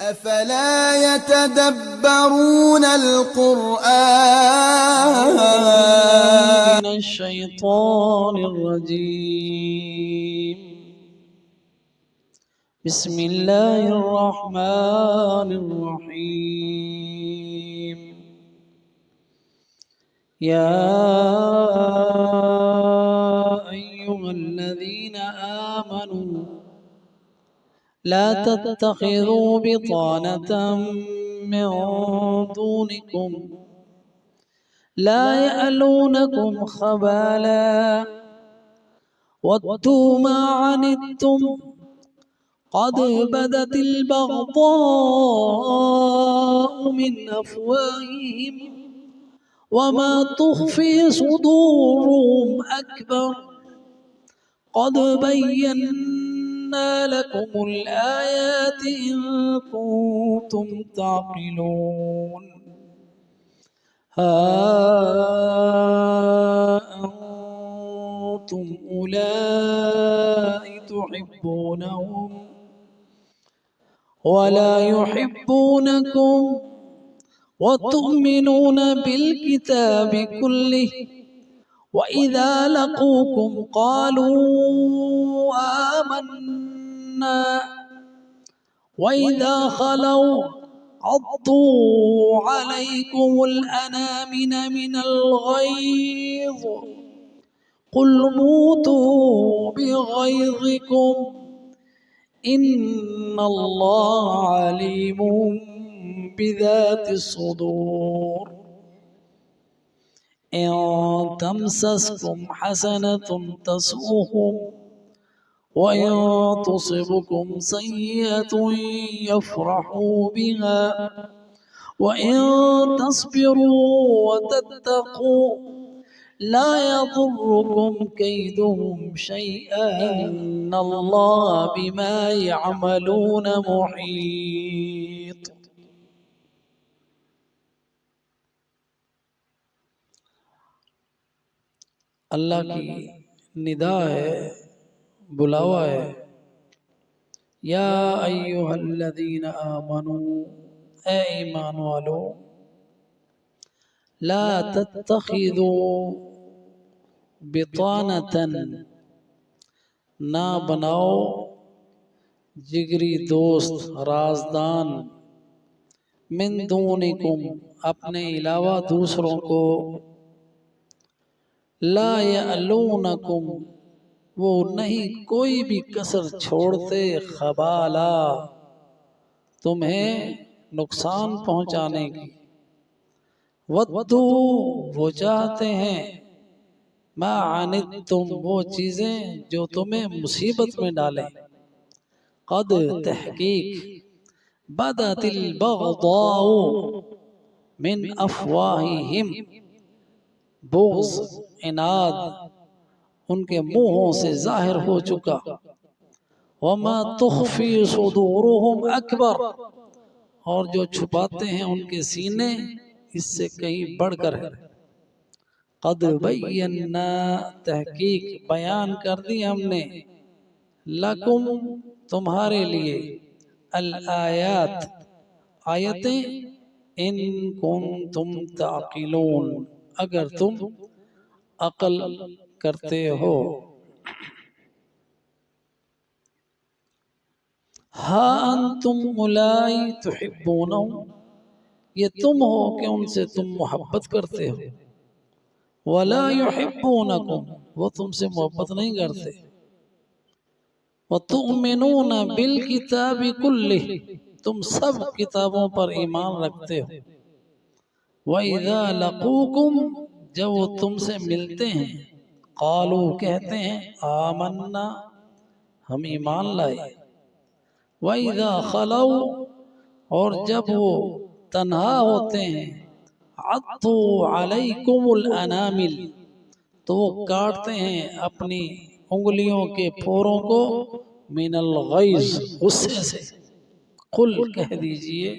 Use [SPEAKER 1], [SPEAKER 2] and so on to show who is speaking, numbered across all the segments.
[SPEAKER 1] أفلا يتدبرون القرآن
[SPEAKER 2] من الشيطان الرجيم. بسم الله الرحمن الرحيم. يا أيها الذين آمنوا لا تتخذوا بطانة من دونكم لا يألونكم خبالا ودوا ما عنتم قد بدت البغضاء من أفواههم وما تخفي صدورهم أكبر قد بينا لكم الآيات إن كنتم تعقلون. ها أنتم أولئك تحبونهم ولا يحبونكم وتؤمنون بالكتاب كله وإذا لقوكم قالوا آمنا وإذا خلوا عضوا عليكم الأنامل من الغيظ قل موتوا بغيظكم إن الله عليم بذات الصدور. إن تمسسكم حسنة تسؤهم وإن تصبكم سيئة يفرحوا بها وإن تصبروا وتتقوا لا يضركم كيدهم شيئا إن الله بما يعملون محيط. اللہ کی ندا ہے، بلاوا ہے. یا ایہا الذین آمنوا، اے ایمان والو، لا تتخذوا بطانتا، نہ بناؤ جگری دوست، رازدان، من دونکم، اپنے علاوہ دوسروں کو، لا یعلونکم، وہ نہیں کوئی بھی کسر چھوڑتے، خبالا، تمہیں نقصان پہنچانے کی، ودو، وہ چاہتے ہیں، ما عنتم، وہ چیزیں جو تمہیں مصیبت میں ڈالیں، قد، تحقیق، بدت البغضاء من افواہہم، بغض، عناد ان کے منہوں سے ظاہر ہو چکا، وما تخفی صدورہم اکبر، اور جو چھپاتے ہیں ان کے سینے اس سے کہیں بڑھ کر ہے. قد بینا، تحقیق بیان کر دی ہم نے، لکم، تمہارے لیے، الآیات، آیتیں، ان کنتم تعقلون، اگر تم عقل کرتے ہو. ہا انتم اولائی تحبونہم، یہ تم ہو کہ ان سے تم محبت کرتے ہو، ولا یحبونکم، وہ تم سے محبت نہیں کرتے، وتؤمنون بالکتاب کلہ، تم سب کتابوں پر ایمان رکھتے ہو، وَإِذَا لَقُوكُمْ، جب وہ تم سے ملتے ہیں، قالوا، کہتے ہیں، آمنا، ہم ایمان لائے، وَإِذَا خَلَوْا، اور جب وہ تنہا ہوتے ہیں، عَضُّوا عَلَيْكُمُ الْأَنَامِلَ، تو وہ کاٹتے ہیں اپنی انگلیوں کے پھوروں کو، من الغیظ، غصے سے. قل، کہہ دیجئے،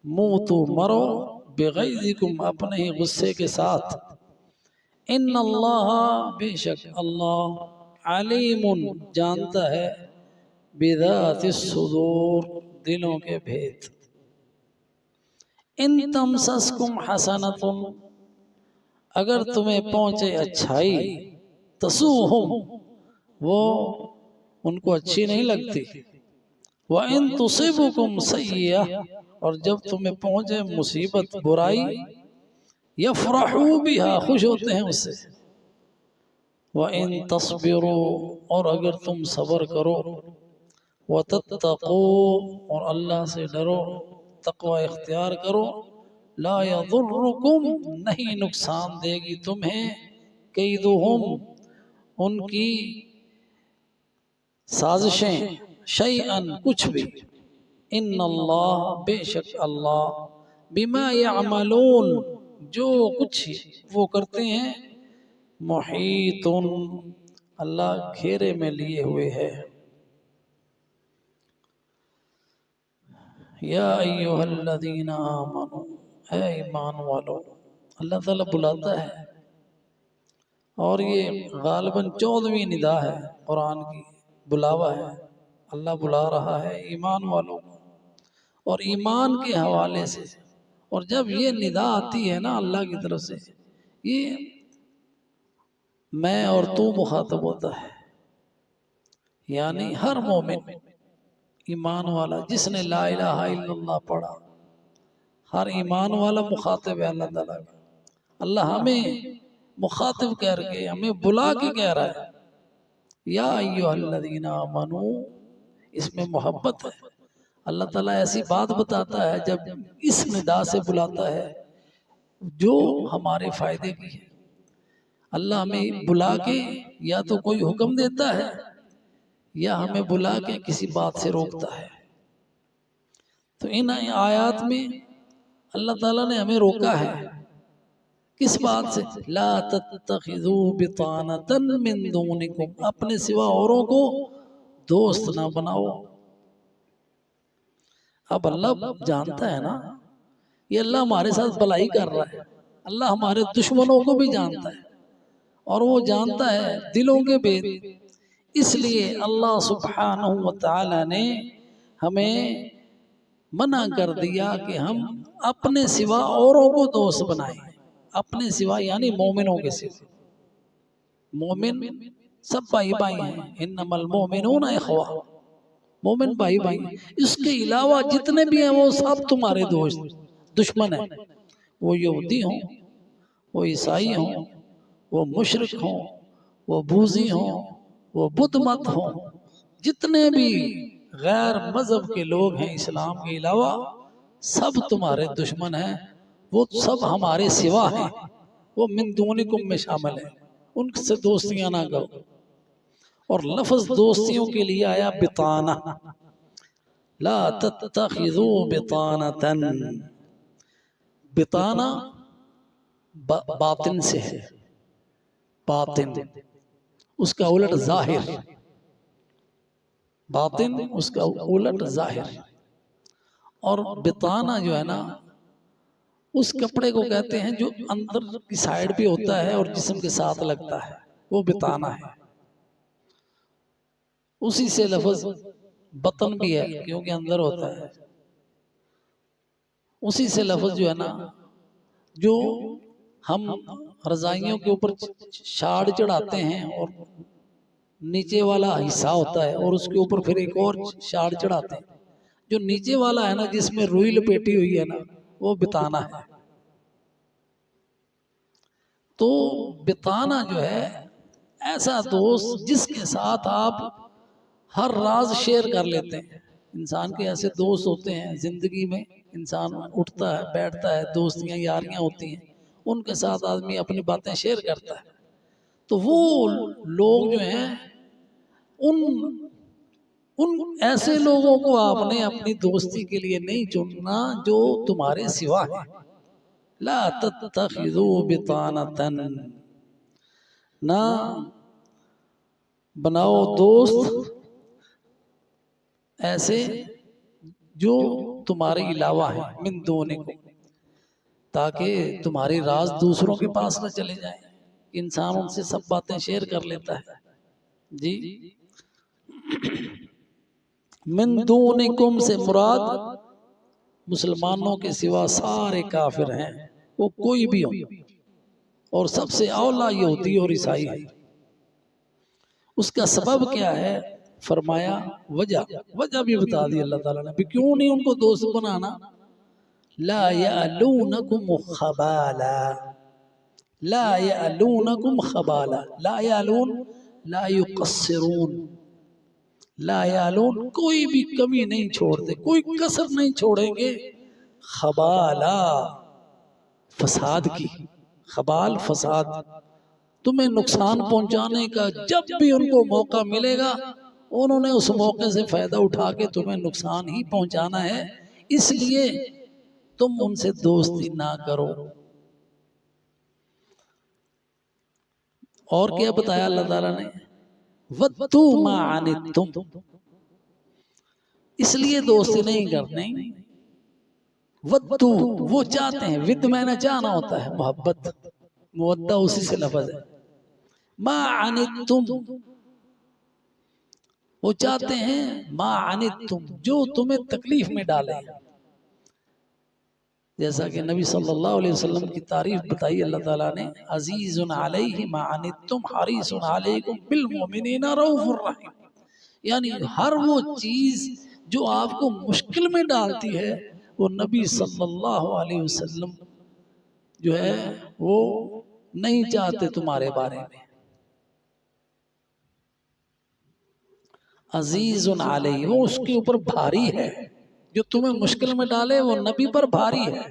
[SPEAKER 2] موتو، مرو، بغیظکم، اپنے ہی غصے کے ساتھ، ان اللہ، بے شک اللہ، علیم، جانتا ہے، بذات الصدور، دلوں کے بھید۔ ان تمسسکم حسنۃ، اگر تمہیں پہنچے اچھائی، تسوہم، وہ ان کو اچھی نہیں لگتی، وَإِن تُصِبْكُمْ سَيِّئَةٌ، اور جب تمہیں پہنچے مصیبت، برائی، یفرحوا بها، خوش ہوتے ہیں اس سے، وَإِن تَصْبِرُوا، اور اگر تم صبر کرو، وَتَتَّقُوا، اور اللہ سے ڈرو، تقوی اختیار کرو، لا يضرکم، نہیں نقصان دے گی تمہیں، کیدہم، ان کی سازشیں، شیئن، کچھ بھی، ان اللہ، بے شک اللہ، بما یعملون، جو کچھ وہ کرتے ہیں، محیط، اللہ گھیرے میں لیے ہوئے ہے۔ یا ایہا الذین آمنوا، اے ایمان والو، اللہ تعالیٰ بلاتا ہے، اور یہ غالباً 14ویں ندا ہے قرآن کی، بلاوا ہے، اللہ بلا رہا ہے ایمان والوں کو، اور ایمان کے حوالے سے، اور جب یہ ندا آتی ہے نا اللہ کی طرف سے، یہ میں اور تو مخاطب ہوتا ہے، یعنی ہر مومن ایمان والا جس نے لا الہ الا اللہ پڑھا، ہر ایمان والا مخاطب ہے اللہ تعالیٰ کا۔ اللہ ہمیں مخاطب کر کے، ہمیں بلا کے کہہ رہا ہے، یا ایہا الذین آمنوا، اس میں محبت ہے۔ اللہ تعالیٰ ایسی بات بتاتا ہے جب اس ندا سے بلاتا ہے جو ہمارے فائدے کی ہے۔ اللہ ہمیں بلا کے یا تو کوئی حکم دیتا ہے یا ہمیں بلا کے کسی بات سے روکتا ہے۔ تو ان آیات میں اللہ تعالیٰ نے ہمیں روکا ہے کس بات سے؟ لا تتخذوا بطانۃ من دونکم، اپنے سوا اوروں کو دوست نہ بناؤ۔ اب اللہ جانتا ہے نا، یہ اللہ ہمارے ساتھ بھلائی کر رہا ہے، اللہ ہمارے دشمنوں کو بھی جانتا ہے، اور وہ جانتا ہے دلوں کے بھید، اس لیے اللہ سبحانہ وتعالی نے ہمیں منع کر دیا کہ ہم اپنے سوا اوروں کو دوست بنائیں۔ اپنے سوا یعنی مومنوں کے سوا، مومن سب بھائی بھائی ہیں، انما المؤمنون اخوہ، مومن بھائی بھائی ہیں، اس کے علاوہ جتنے بھی ہیں وہ سب تمہارے دوست، دشمن ہیں، وہ یہودی ہوں، وہ عیسائی ہوں، وہ مشرک ہوں، وہ بوذی ہوں، وہ بدھ مت ہوں، جتنے بھی غیر مذہب کے لوگ ہیں اسلام کے علاوہ، سب تمہارے دشمن ہیں، وہ سب ہمارے سوا ہیں، وہ من دونکم میں شامل ہیں، ان سے دوستیاں نہ کرو۔ اور لفظ دوستیوں کے لیے آیا بطانہ، لا تتخذوا بطانۃ، بطانہ باطن سے ہے، باطن اس کا الٹ ظاہر، باطن اس کا الٹ ظاہر، اور بطانہ جو ہے نا اس کپڑے کو کہتے ہیں جو اندر کی سائیڈ پہ ہوتا ہے اور جسم کے ساتھ لگتا ہے، وہ بطانہ ہے۔ اسی سے لفظ بطن بھی ہے کیونکہ اندر ہوتا ہے، اسی سے لفظ جو ہے نا، جو ہم رضائیوں کے اوپر شاڑ چڑھاتے ہیں اور نیچے والا حصہ ہوتا ہے اور اس کے اوپر پھر ایک اور شاڑ چڑھاتے ہیں، جو نیچے والا ہے نا جس میں روئی لپیٹی ہوئی ہے نا، وہ بطانہ ہے۔ تو بطانہ جو ہے ایسا دوست جس کے ساتھ آپ ہر راز شیئر کر لیتے ہیں۔ انسان کے ایسے دوست ہوتے ہیں زندگی میں، انسان اٹھتا ہے بیٹھتا ہے، دوستیاں یاریاں ہوتی ہیں، ان کے ساتھ آدمی اپنی باتیں شیئر کرتا ہے۔ تو وہ لوگ جو ہیں ان ایسے لوگوں کو آپ نے اپنی دوستی کے لیے نہیں چننا جو تمہارے سوا ہیں۔ لا تتخذوا بطانۃ، نہ بناؤ دوست ایسے جو تمہارے علاوہ ہیں، من دونکم، تاکہ تمہاری راز دوسروں کے پاس نہ چلے جائیں۔ انسان ان سے سب باتیں شیئر کر لیتا ہے۔ جی من دونکم سے مراد مسلمانوں کے سوا سارے کافر ہیں، وہ کوئی بھی ہو، اور سب سے اولا یہودی اور عیسائی ہے۔ اس کا سبب کیا ہے؟ فرمایا وجہ بھی بتا دی اللہ تعالیٰ نے، کیوں نہیں ان کو دوست بنانا؟ لا یعلونکم خبالا، لا یعلونکم خبالا، لا یعلون لا یقصرون، لا یعلون کوئی بھی کمی نہیں چھوڑتے، کوئی کسر نہیں چھوڑیں گے، خبالا فساد کی، خبال فساد، تمہیں نقصان پہنچانے کا جب بھی ان کو موقع ملے گا انہوں نے اس موقع سے فائدہ اٹھا کے تمہیں نقصان ہی پہنچانا ہے، اس لیے تم ان سے دوستی نہ کرو۔ اور کیا بتایا اللہ تعالیٰ نے؟ وَدُّوا مَا عَنِتُّمْ، اس لیے دوستی نہیں کرنے، وَدُّوا وہ چاہتے ہیں، ود میں نے چاہنا ہوتا ہے محبت، مودہ اسی سے لفظ ہے، ما عنتم وہ چاہتے ہیں، ما عنتم جو تمہیں تکلیف میں ڈالے، جیسا کہ نبی صلی اللہ علیہ وسلم کی تعریف بتائی اللہ تعالیٰ نے، عزیز علیہ ما عنتم حریص علیکم بالمؤمنین رؤوف الرحیم، یعنی ہر وہ چیز جو آپ کو مشکل میں ڈالتی ہے وہ نبی صلی اللہ علیہ وسلم جو ہے وہ نہیں چاہتے تمہارے بارے میں۔ عزیز علیہ وہ اس کے اوپر بھاری ہے، جو تمہیں مشکل میں ڈالے وہ نبی پر بھاری ہے۔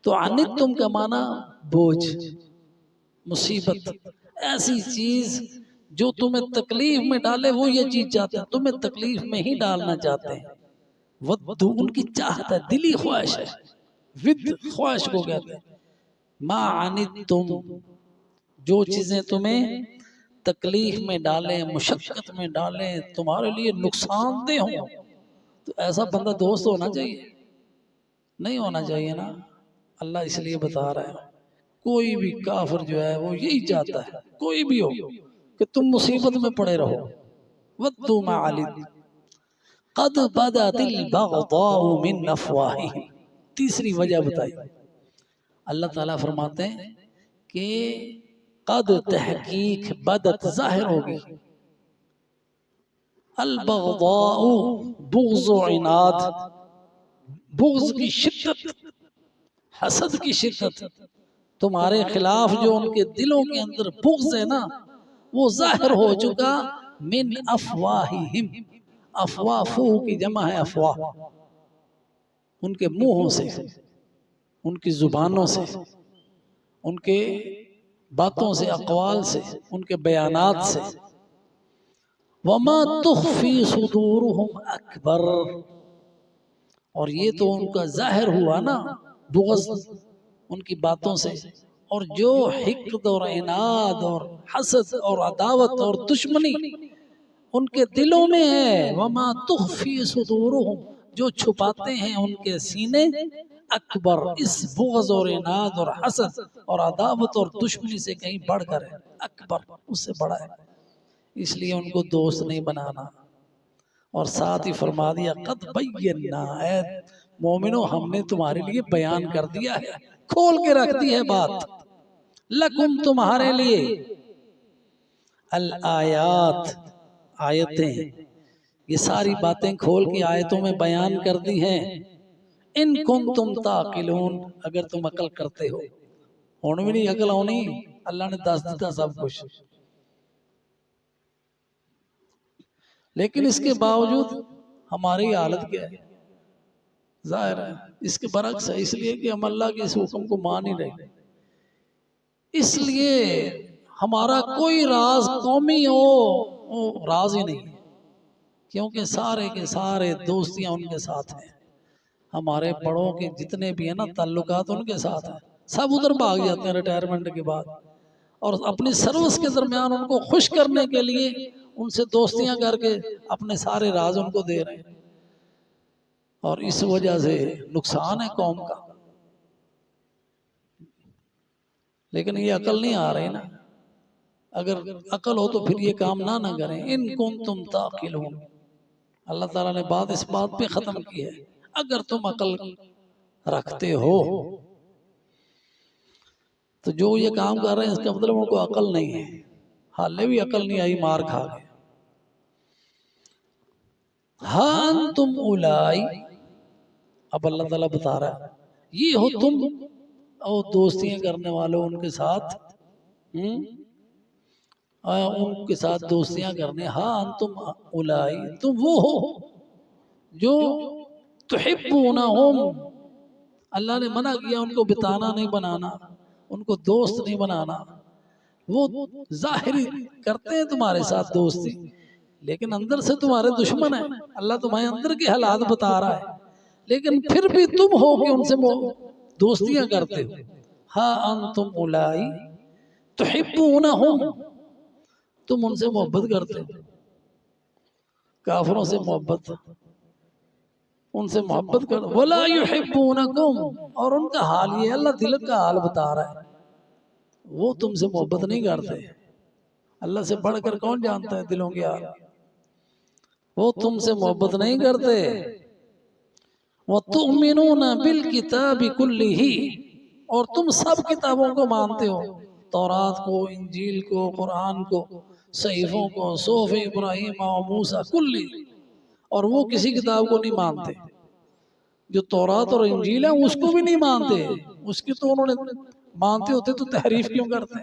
[SPEAKER 2] تو عنتم کا معنی بوجھ، مصیبت، ایسی چیز جو تمہیں تکلیف میں ڈالے وہ یہ چیز چاہتے ہیں، تمہیں تکلیف میں ہی ڈالنا چاہتے ہیں۔ ودو ان کی چاہت ہے، دلی خواہش ہے، ود خواہش کو کہتے ہیں۔ ما عنتم جو چیزیں تمہیں تکلیف میں ڈالیں، مشقت میں ڈالیں، تمہارے لیے نقصان دہ ہوں، تو ایسا بندہ دوست ہونا چاہیے؟ نہیں ہونا چاہیے نا۔ اللہ اس لیے بتا رہا ہے کوئی بھی کافر جو ہے وہ یہی چاہتا ہے، کوئی بھی ہو، کہ تم مصیبت میں پڑے رہو۔ وَدُّوا مَا عَنِتُّمْ قَدْ بَدَتِ الْبَغْضَاءُ مِنْ أَفْوَاهِهِمْ، تیسری وجہ بتائی۔ اللہ تعالیٰ فرماتے ہیں کہ قد تحقیق بدت ظاہر ہوگی، البغضاء بغض و عناد، بغض کی شدت، حسد کی شدت، تمہارے خلاف جو ان کے دلوں کے اندر بغض ہے نا وہ ظاہر ہو چکا، من افواہہم، افواہ فو کی جمع ہے افواہ، ان کے منہوں سے، ان کی زبانوں سے، ان کے باتوں سے، اقوال سے، ان کے بیانات سے۔ وما تخفی صدورہم اکبر، اور یہ تو ان کا ظاہر ہوا نا بغض ان کی باتوں سے، اور جو حقد اور عناد اور حسد اور عداوت اور دشمنی ان کے دلوں میں ہے، وما تخفی صدورہم جو چھپاتے ہیں ان کے سینے، اکبر اس بغض اور عناد اور حسد اور عداوت اور دشمنی سے کہیں بڑھ کر ہے، اکبر اس سے بڑا ہے، اس لیے ان کو دوست نہیں بنانا۔ اور ساتھ ہی فرما دیا قد بینا، اے مومنو ہم نے تمہارے لیے بیان کر دیا ہے، کھول کے رکھ دی ہے بات، لکم تمہارے لیے، الآیات آیتیں، یہ ساری باتیں کھول کے آیتوں میں بیان کر دی ہیں، ان کنتم تعقلون اگر تم عقل کرتے ہو، ہون بھی نہیں عقل ہونی، اللہ نے دس دیتا سب کچھ، لیکن اس کے باوجود ہماری حالت کیا ہے؟ ظاہر ہے اس کے برعکس ہے، اس لیے کہ ہم اللہ کے اس حکم کو مان ہی رہے، اس لیے ہمارا کوئی راز قومی ہو وہ راز ہی نہیں، کیونکہ سارے کے سارے دوستیاں ان کے ساتھ ہیں، ہمارے بڑوں کے جتنے بھی ہیں نا تعلقات ان کے ساتھ ہیں، سب ادھر بھاگ جاتے ہیں ریٹائرمنٹ کے بعد، اور اپنی سروس کے درمیان ان کو خوش کرنے کے لیے ان سے دوستیاں کر کے اپنے سارے راز ان کو دے رہے ہیں، اور اس وجہ سے نقصان ہے قوم کا، لیکن یہ عقل نہیں آ رہی نا، اگر عقل ہو تو پھر یہ کام نہ کریں، ان کنتم تعقلون، اللہ تعالیٰ نے بات اس بات پہ ختم کی ہے اگر تم عقل رکھتے ہو تو جو یہ کام کر رہے ہیں اس کا مطلب ان کو عقل نہیں ہے، حالے بھی عقل نہیں آئی، مار کھا گئے۔ ہاں انتم اولائی، اب اللہ تعالیٰ بتا رہا ہے یہ ہو تم اور دوستیاں کرنے والوں ان کے ساتھ ان کے ساتھ دوستیاں کرنے، ہاں انتم اولائی، تم وہ ہو جو تحبونہم، اللہ نے منع کیا ان کو بتانا نہیں بنانا، ان کو دوست نہیں بنانا، وہ ظاہری کرتے ہیں تمہارے ساتھ دوستی لیکن اندر سے تمہارے دشمن ہیں، اللہ تمہارے اندر کے حالات بتا رہا ہے لیکن پھر بھی تم ہو کہ ان سے دوستیاں کرتے ہو۔ ہاں انتم اولائی تحبونہم، تم ان سے محبت کرتے ہو، کافروں سے محبت، ان سے محبت کرو، ولا یحبونکم، اور ان کا حال یہ اللہ دل کا حال بتا رہا ہے وہ تم سے محبت نہیں کرتے، اللہ سے بڑھ کر کون جانتا ہے دلوں کے حال، وہ تم سے محبت نہیں کرتے۔ وَتُؤْمِنُونَ بِالْكِتَابِ كُلِّهِ، اور تم سب کتابوں کو مانتے ہو، تورات کو، انجیل کو، قرآن کو، صحیفوں کو، صحف ابراہیم و موسیٰ کلی، اور وہ کسی کتاب کو نہیں مانتے، جو تورات اور انجیل ہے اس کو بھی نہیں مانتے، اس کی تو انہوں نے مانتے ہوتے تو تحریف کیوں کرتے،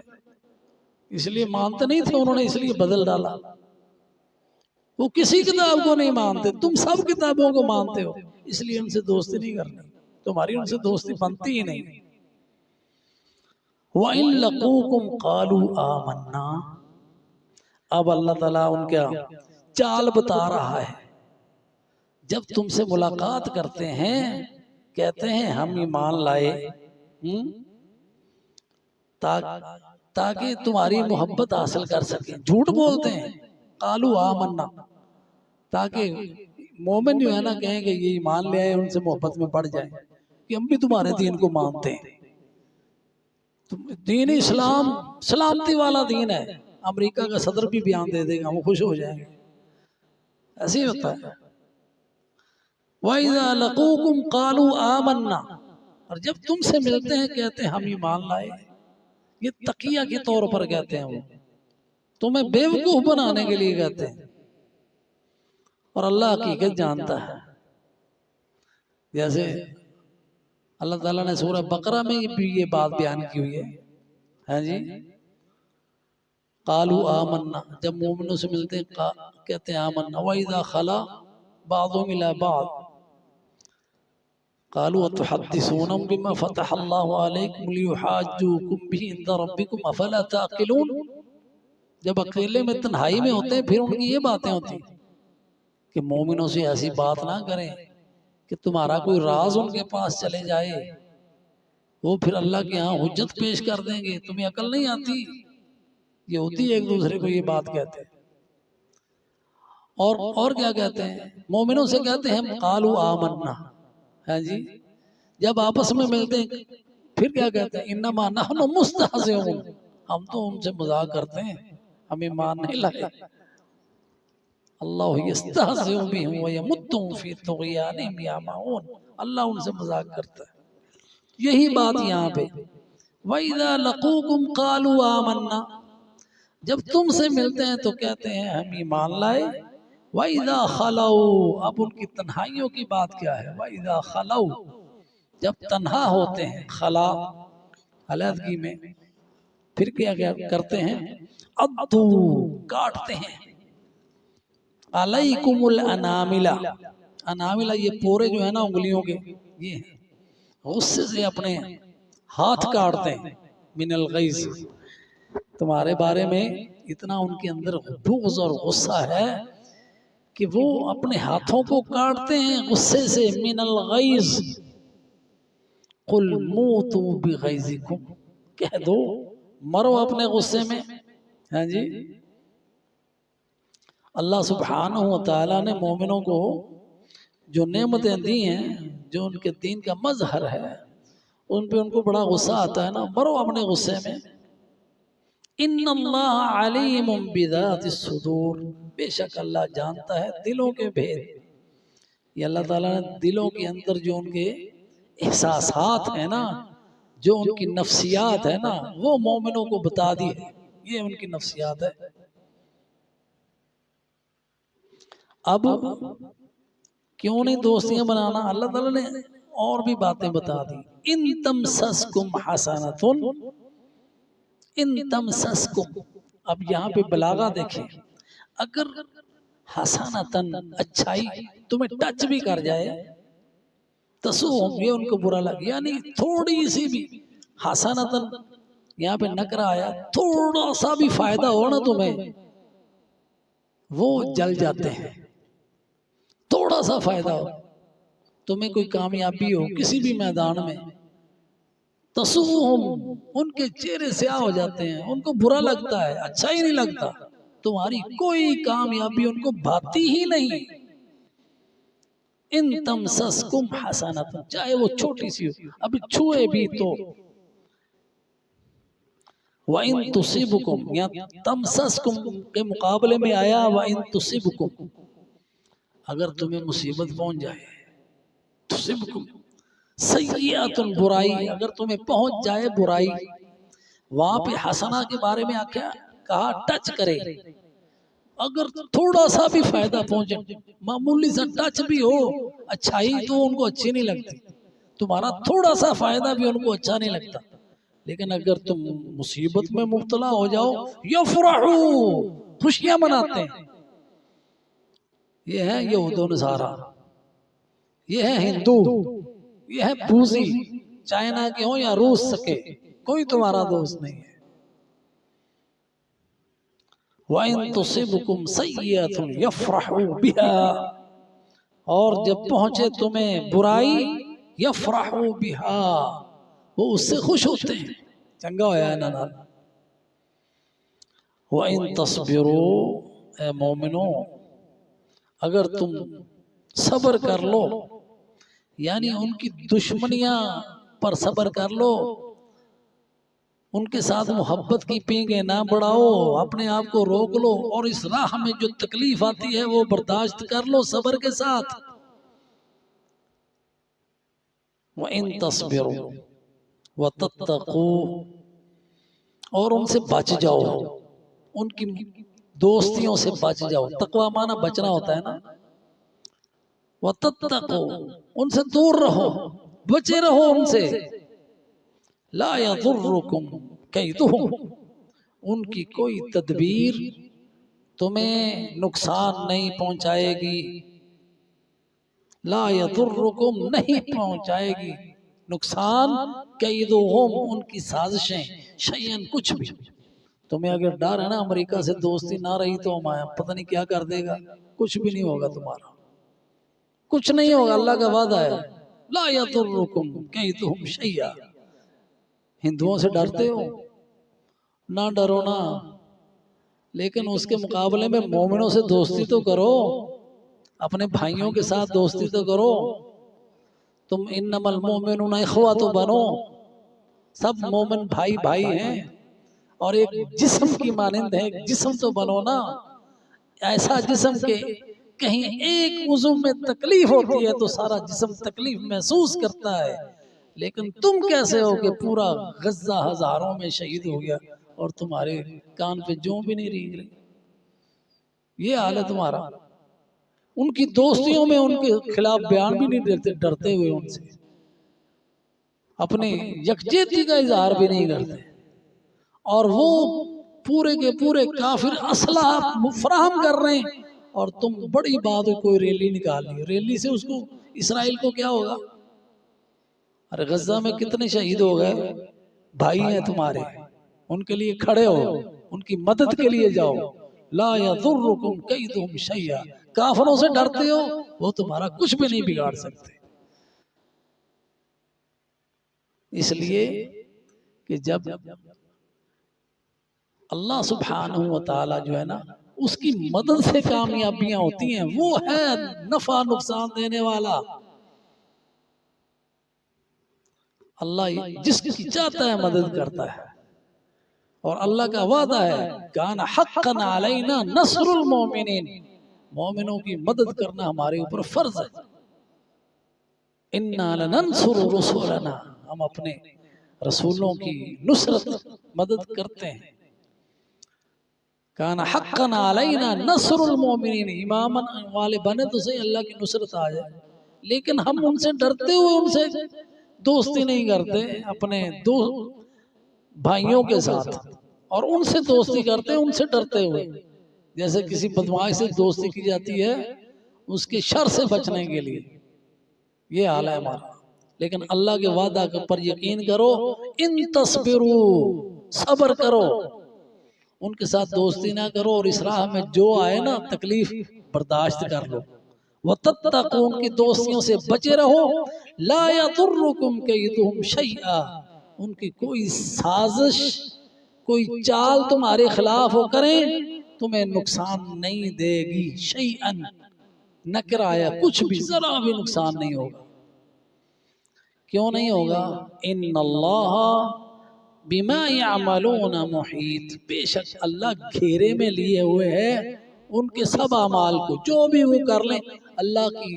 [SPEAKER 2] اس لیے مانتے نہیں تھے انہوں نے اس لیے بدل ڈالا، وہ کسی کتاب کو نہیں مانتے، تم سب کتابوں کو مانتے ہو اس لیے ان سے دوستی نہیں کرنی، تمہاری ان سے دوستی بنتی ہی نہیں۔ وَإِن لَقُوكُمْ قَالُوا آمَنَّا، اب اللہ تعالیٰ ان کا چال بتا رہا ہے، جب تم سے ملاقات کرتے ہیں کہتے ہیں ہم ایمان لائے، تاکہ تمہاری محبت حاصل کر سکیں، جھوٹ بولتے ہیں، قالوا آمنا، تاکہ مومن جو ہے نا کہیں کہ یہ ایمان لے آئے ان سے محبت میں پڑ جائیں کہ ہم بھی تمہارے دین کو مانتے ہیں، دین اسلام سلامتی والا دین ہے، امریکہ کا صدر بھی بیان دے دے گا وہ خوش ہو جائیں گے، ایسے ہی ہوتا ہے۔ وَإِذَا لَقُوكُمْ قَالُوا آمَنَّا، اور جب تم سے ملتے ہیں کہتے ہیں ہم ایمان لائے، یہ تقیہ کے طور پر کہتے ہیں، وہ تمہیں بیوقوف بنانے کے لیے کہتے ہیں، اور اللہ حقیقت جانتا ہے، جیسے اللہ تعالیٰ نے سورہ بقرہ میں بھی یہ بات بیان کی ہوئی ہے جی، قالوا آمنا، جب مومنوں سے ملتے ہیں کہتے ہیں آمنا، وَإِذَا خَلَا بَعْضُهُمْ إِلَى بَعْضٍ قالوا أَتُحَدِّثُونَهُم بِمَا فَتَحَ اللَّهُ عَلَيْكُمْ لِيُحَاجُّوكُمْ بِهِ عِندَ رَبِّكُمْ أَفَلَا تَعْقِلُونَ، جب اکیلے میں تنہائی میں ہوتے ہیں پھر ان کی یہ باتیں ہوتی کہ مومنوں سے ایسی بات نہ کریں کہ تمہارا کوئی راز ان کے پاس چلے جائے، وہ پھر اللہ کے ہاں حجت پیش کر دیں گے، تمہیں عقل نہیں آتی، یہ ہوتی ہے ایک دوسرے کو یہ بات کہتے ہیں، اور کیا کہتے ہیں مومنوں سے کہتے ہیں قالوا آمنا، ہاں جی، جب آپس میں ملتے ہیں پھر کیا کہتے ہیں انما نحن مستہزئون، ہم تو ان سے مذاق کرتے ہیں، ہم ایمان نہیں لائے، اللہ یستہزئ بہم ویمدہم فی طغیانہم یعمہون، اللہ ان سے مذاق کرتا ہے، یہی بات یہاں پہ وَإِذَا لَقُوكُمْ قَالُوا آمَنَّا، جب تم سے ملتے ہیں تو کہتے ہیں ہم ایمان لائے، وَإِذَا خَلَوْا، اب ان کی تنہائیوں کی بات کیا ہے، وَإِذَا خَلَوْا، جب تنہا ہوتے ہیں، خلا علیحدگی میں، پھر کیا کرتے ہیں عَضُّوا، کاٹتے ہیں، عَلَيْكُمُ الْأَنَامِلَ، اناملہ یہ پورے جو ہے نا انگلیوں کے، یہ غصے سے اپنے ہاتھ کاٹتے ہیں، من الغیظ، تمہارے بارے میں اتنا ان کے اندر بغض اور غصہ ہے کہ وہ اپنے ہاتھوں کو کاٹتے ہیں غصے سے، من الغیظ، قل موتوا بغیظکم، کہہ دو مرو اپنے غصے میں، ہاں جی، اللہ سبحانہ وتعالی نے مومنوں کو جو نعمتیں دی ہیں، جو ان کے دین کا مظہر ہے، ان پہ ان کو بڑا غصہ آتا ہے نا، مرو اپنے غصے میں، ان اللہ علیم بذات الصدور، بے شک اللہ جانتا ہے دلوں کے بھید۔ یہ اللہ تعالیٰ نے دلوں کے اندر جو ان کے احساسات ہیں نا، جو ان کی نفسیات ہے نا، وہ مومنوں کو بتا دی ہے، یہ ان کی نفسیات ہے۔ اب کیوں نہیں دوستیاں بنانا، اللہ تعالیٰ نے اور بھی باتیں بتا دی۔ ان تمسسکم حسنۃ، ان تمسسکم، اب یہاں پہ بلاغہ دیکھیں، اگر حسنتن اچھائی تمہیں ٹچ بھی کر جائے، تسوہم یہ ان کو برا لگے، یعنی تھوڑی سی بھی حسنتن، یہاں پہ نکرہ آیا، تھوڑا سا بھی فائدہ ہو نا تمہیں، وہ جل جاتے ہیں۔ تھوڑا سا فائدہ ہو تمہیں، کوئی کامیابی ہو کسی بھی میدان میں، تسوہم ان کے چہرے سیاہ ہو جاتے ہیں، ان کو برا لگتا ہے، اچھا ہی نہیں لگتا، تمہاری کوئی کامیابی ان کو بھاتی ہی نہیں۔ ان تمسسکم حسنۃ، چاہے وہ چھوٹی سی ہو، ابھی چھوئے بھی تو۔ وَإِن تُصِبْكُمْ، یا تمسسکم کے مقابلے میں آیا وَإِن تُصِبْكُمْ، اگر تمہیں مصیبت پہنچ جائے، تُصِبْكُمْ سیئۃ، برائی اگر تمہیں پہنچ جائے، برائی، وہاں پہ حسنہ کے بارے میں آکھا کہا ٹچ کرے، اگر تھوڑا سا بھی فائدہ پہنچے، معمولی سا ٹچ بھی ہو، اچھائی تو ان کو اچھی نہیں لگتی، تمہارا تھوڑا سا فائدہ بھی ان کو اچھا نہیں لگتا، لیکن اگر تم مصیبت میں مبتلا ہو جاؤ، یفرحو، خوشیاں مناتے ہیں۔ یہ ہے یہود و نصارہ، یہ ہے ہندو، یہ ہے بوزی، چائنا کے ہوں یا روس کے، کوئی تمہارا دوست نہیں ہے۔ وَإِن تُصِبْكُمْ سَيِّئَةٌ يَفْرَحُوا بِهَا، اور جب پہنچے تمہیں برائی، يَفْرَحُوا بِهَا، وہ اس سے خوش ہوتے ہیں، چنگا ہویا ہے نا۔ وَإِن تَصْبِرُوا، اے مومنوں اگر تم صبر کر لو، یعنی ان کی دشمنیاں پر صبر کر لو، ان کے ساتھ محبت کی پینگیں نہ بڑھاؤ، اپنے آپ کو روک لو، اور اس راہ میں جو تکلیف آتی ہے وہ برداشت کر لو صبر کے ساتھ۔ وَإِن تَصْبِرُوا وَتَتَّقُوا، اور ان سے بچ جاؤ، ان کی دوستیوں سے بچ جاؤ، تقوی معنی بچنا ہوتا ہے نا، وَتَتَّقُوا، ان سے دور رہو، بچے رہو ان سے، لا یضرکم کیدہم، ان کی کوئی تدبیر تمہیں نقصان نہیں پہنچائے گی، لا یضرکم نہیں پہنچائے گی نقصان، کیدہم ان کی سازشیں، شیئن کچھ بھی۔ تمہیں اگر ڈر ہے نا امریکہ سے دوستی نہ رہی تو پتہ نہیں کیا کر دے گا، کچھ بھی نہیں ہوگا تمہارا، کچھ نہیں ہوگا، اللہ کا وعدہ ہے، لا یضرکم کیدہم شیئا۔ ہندوؤں سے ڈرتے ہو، نہ ڈرو نا، لیکن اس کے مقابلے میں مومنوں سے دوستی تو کرو، اپنے بھائیوں کے ساتھ دوستی تو کرو، تم انما المؤمنون اخوہ تو بنو، سب مومن بھائی بھائی ہیں، اور ایک جسم کی مانند ہے، ایک جسم تو بنو نا، ایسا جسم کے کہیں ایک عضو میں تکلیف ہوتی ہے تو سارا جسم تکلیف محسوس کرتا ہے، لیکن تم کیسے ہو کہ پورا غزہ ہزاروں میں شہید ہو گیا اور تمہارے کان پہ جوں بھی نہیں رینگ رہی، یہ حال ہے تمہارا۔ ان کی دوستیوں میں ان کے خلاف بیان بھی نہیں دیتے، ڈرتے ہوئے ان سے، اپنے یکجہتی کا اظہار بھی نہیں کرتے، اور وہ پورے کے پورے کافر اسلحہ فراہم کر رہے ہیں، اور تم بڑی بات کوئی ریلی نکال لی، ریلی سے اس کو اسرائیل کو کیا ہوگا؟ ارے غزہ میں کتنے شہید ہو گئے، بھائی ہیں تمہارے، ان کے لیے کھڑے ہو، ان کی مدد کے لیے جاؤ، لا یضرکم کیدہم شیئا، کافروں سے ڈرتے ہو، وہ تمہارا کچھ بھی نہیں بگاڑ سکتے، اس لیے کہ جب اللہ سبحانہ وتعالی جو ہے نا اس کی مدد سے کامیابیاں ہوتی ہیں، وہ ہے نفع نقصان دینے والا، اللہ جس کی چاہتا ہے مدد کرتا ہے، اور اللہ کا وعدہ ہے کان حقا علینا نصر المومنین، مومنوں کی مدد کرنا ہمارے اوپر فرض ہے۔ انا لننصر رسولنا، ہم اپنے رسولوں کی نصرت مدد کرتے ہیں۔ کان حقا علینا نصر المومنین، امام والے بنے تو صحیح اللہ کی نصرت آ جائے، لیکن ہم ان سے ڈرتے ہوئے ان سے دوستی نہیں کرتے، اپنے دو بھائیوں کے ساتھ، اور ان سے دوستی کرتے ہیں ان سے ڈرتے ہوئے۔ جیسے کسی بدمعاش سے دوستی کی جاتی ہے اس کے شر سے بچنے کے لیے، یہ حال ہے ہمارا۔ لیکن اللہ کے وعدہ پر یقین کرو، ان تصبرو، صبر کرو، ان کے ساتھ دوستی نہ کرو، اور اس راہ میں جو آئے نا تکلیف برداشت کر لو، وَتَتَّقُوا، ان کی دوستیوں سے بچے رہو، لَا يَضُرُّكُمْ كَيْدُهُمْ شَيْئًا، ان کی کوئی سازش، کوئی چال تمہارے خلاف ہو کریں تمہیں نقصان نہیں دے گی، شَيْئًا نکرہ آیا، کچھ بھی ذرا بھی نقصان نہیں ہوگا۔ کیوں نہیں ہوگا؟ ان اللہ بما یعملون محیط، بے شک اللہ گھیرے میں لیے ہوئے ہے ان کے سب اعمال کو، جو بھی وہ کر لیں اللہ کی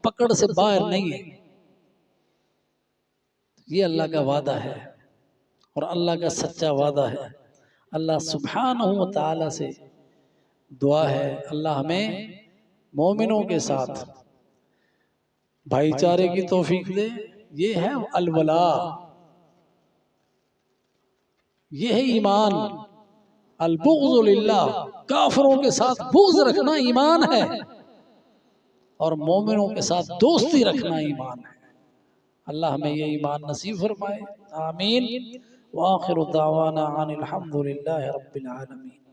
[SPEAKER 2] پکڑ سے باہر نہیں ہے۔ یہ اللہ کا وعدہ ہے اور اللہ کا سچا وعدہ ہے۔ اللہ سبحانہ و تعالی سے دعا ہے اللہ ہمیں مومنوں کے ساتھ بھائی چارے کی توفیق دے۔ یہ ہے الولاء، یہ ہے ایمان۔ البغض للہ، کافروں کے ساتھ بغض رکھنا ایمان ہے، اور مومنوں کے ساتھ دوستی رکھنا ایمان ہے۔ اللہ ہمیں یہ ایمان نصیب فرمائے، آمین۔ وآخر دعوانا عن الحمد للہ رب العالمین۔